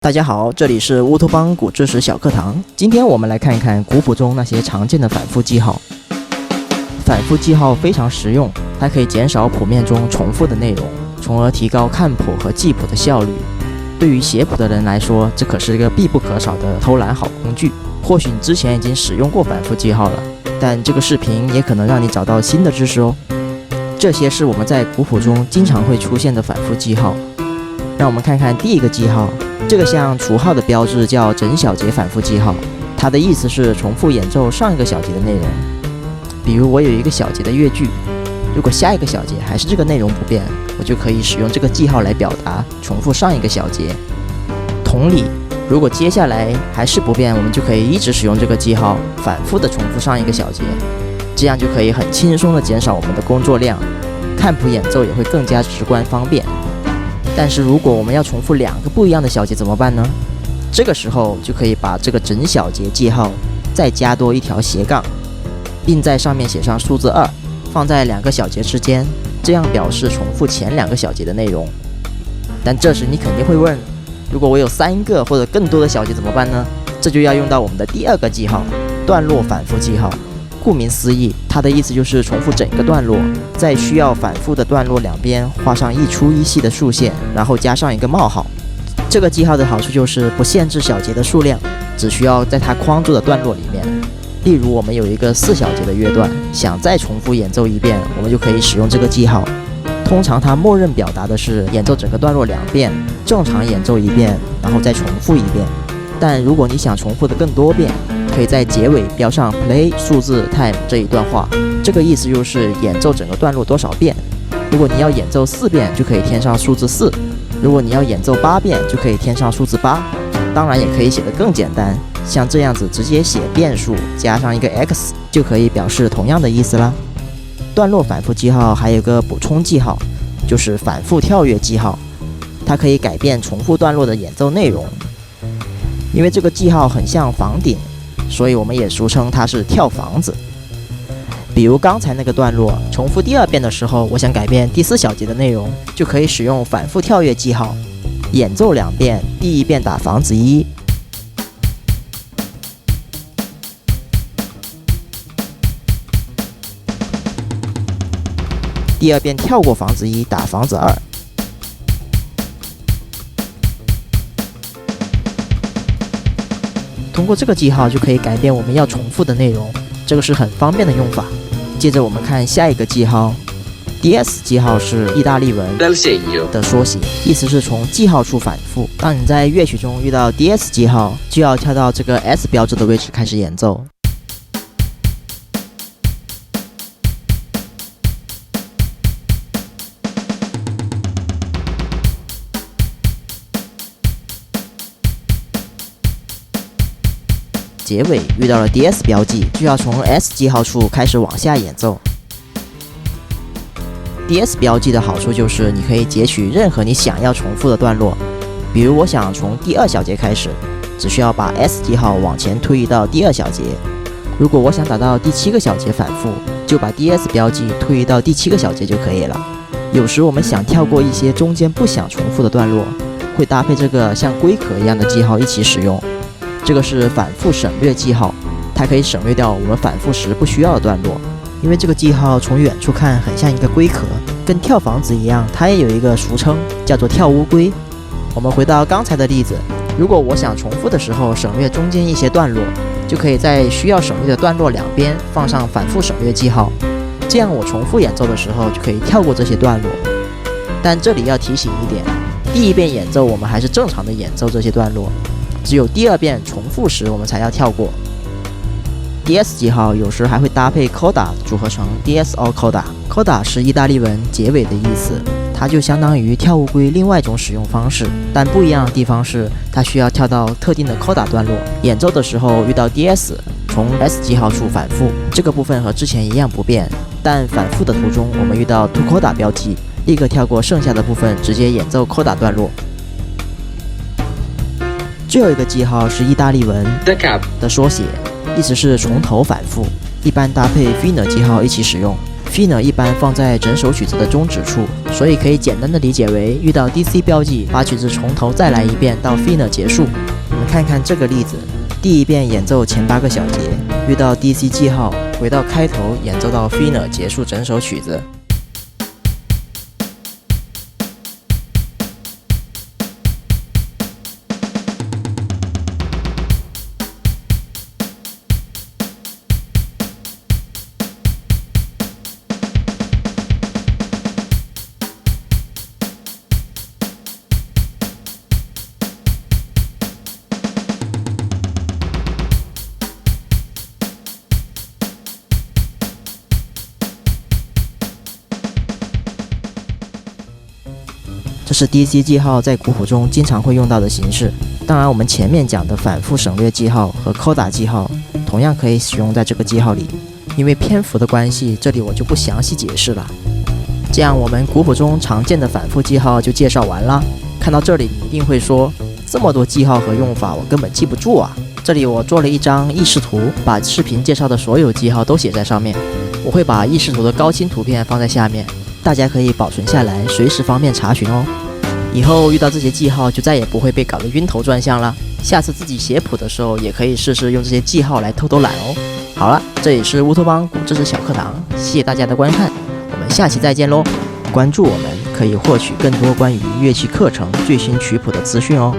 大家好，这里是乌托邦古知识小课堂。今天我们来看一看古谱中那些常见的反复记号。反复记号非常实用，它可以减少谱面中重复的内容，从而提高看谱和记谱的效率。对于写谱的人来说，这可是一个必不可少的偷懒好工具。或许你之前已经使用过反复记号了，但这个视频也可能让你找到新的知识哦。这些是我们在古谱中经常会出现的反复记号。让我们看看第一个记号。这个像除号的标志叫整小节反复记号，它的意思是重复演奏上一个小节的内容。比如我有一个小节的乐句，如果下一个小节还是这个内容不变，我就可以使用这个记号来表达重复上一个小节。同理，如果接下来还是不变，我们就可以一直使用这个记号，反复的重复上一个小节，这样就可以很轻松的减少我们的工作量，看谱演奏也会更加直观方便。但是如果我们要重复两个不一样的小节怎么办呢？这个时候就可以把这个整小节记号再加多一条斜杠，并在上面写上数字2，放在两个小节之间，这样表示重复前两个小节的内容。但这时你肯定会问，如果我有3个或者更多的小节怎么办呢？这就要用到我们的第二个记号，段落反复记号。顾名思义，它的意思就是重复整个段落，在需要反复的段落两边画上一粗一细的竖线，然后加上一个冒号。这个记号的好处就是不限制小节的数量，只需要在它框住的段落里面。例如我们有一个4小节的乐段，想再重复演奏一遍，我们就可以使用这个记号。通常它默认表达的是演奏整个段落2遍，正常演奏1遍，然后再重复1遍。但如果你想重复的更多遍，可以在结尾标上 play 数字 time 这一段话，这个意思就是演奏整个段落多少遍。如果你要演奏4遍，就可以添上数字4；如果你要演奏8遍，就可以添上数字8。当然也可以写得更简单，像这样子直接写变数加上一个 x 就可以表示同样的意思啦。段落反复记号还有个补充记号，就是反复跳跃记号，它可以改变重复段落的演奏内容。因为这个记号很像房顶，所以我们也俗称它是跳房子。比如刚才那个段落重复第2遍的时候，我想改变第4小节的内容，就可以使用反复跳跃记号，演奏2遍，第1遍打房子1，第2遍跳过房子1，打房子2。通过这个记号就可以改变我们要重复的内容，这个是很方便的用法。接着我们看下一个记号 ，DS 记号是意大利文的缩写，意思是从记号处反复。当你在乐曲中遇到 DS 记号，就要跳到这个 S 标志的位置开始演奏。结尾遇到了 DS 标记，就要从 S 记号处开始往下演奏。DS 标记的好处就是你可以截取任何你想要重复的段落，比如我想从第2小节开始，只需要把 S 记号往前推移到第2小节。如果我想达到第7个小节反复，就把 DS 标记推移到第7个小节就可以了。有时我们想跳过一些中间不想重复的段落，会搭配这个像龟壳一样的记号一起使用。这个是反复省略记号，它可以省略掉我们反复时不需要的段落。因为这个记号从远处看很像一个龟壳，跟跳房子一样，它也有一个俗称叫做跳乌龟。我们回到刚才的例子，如果我想重复的时候省略中间一些段落，就可以在需要省略的段落两边放上反复省略记号，这样我重复演奏的时候就可以跳过这些段落。但这里要提醒一点，第1遍演奏我们还是正常的演奏这些段落，只有第2遍重复时我们才要跳过。DS 记号有时还会搭配 coda 组合成 DS or coda。coda 是意大利文结尾的意思，它就相当于跳乌龟另外一种使用方式，但不一样的地方是它需要跳到特定的 coda 段落，演奏的时候遇到 DS， 从 S 记号处反复，这个部分和之前一样不变，但反复的途中我们遇到 to coda 标记，立刻跳过剩下的部分，直接演奏 coda 段落。最后一个记号是意大利文的缩写，意思是从头反复，一般搭配 fine 记号一起使用。Finer 一般放在整首曲子的中指处，所以可以简单的理解为遇到 DC 标记，把曲子从头再来一遍到 Finer 结束。我们看看这个例子，第一遍演奏前8个小节，遇到 DC 记号，回到开头演奏到 Finer 结束整首曲子。这是 DC 记号在古谱中经常会用到的形式。当然，我们前面讲的反复省略记号和 coda 记号同样可以使用在这个记号里。因为篇幅的关系，这里我就不详细解释了。这样，我们古谱中常见的反复记号就介绍完了。看到这里，你一定会说，这么多记号和用法，我根本记不住啊！这里我做了一张意识图，把视频介绍的所有记号都写在上面。我会把意识图的高清图片放在下面，大家可以保存下来，随时方便查询哦。以后遇到这些记号，就再也不会被搞得晕头转向了。下次自己写谱的时候，也可以试试用这些记号来偷偷懒哦。好了，这里是乌托邦古知识小课堂，谢谢大家的观看，我们下期再见喽！关注我们，可以获取更多关于乐器课程最新曲谱的资讯哦。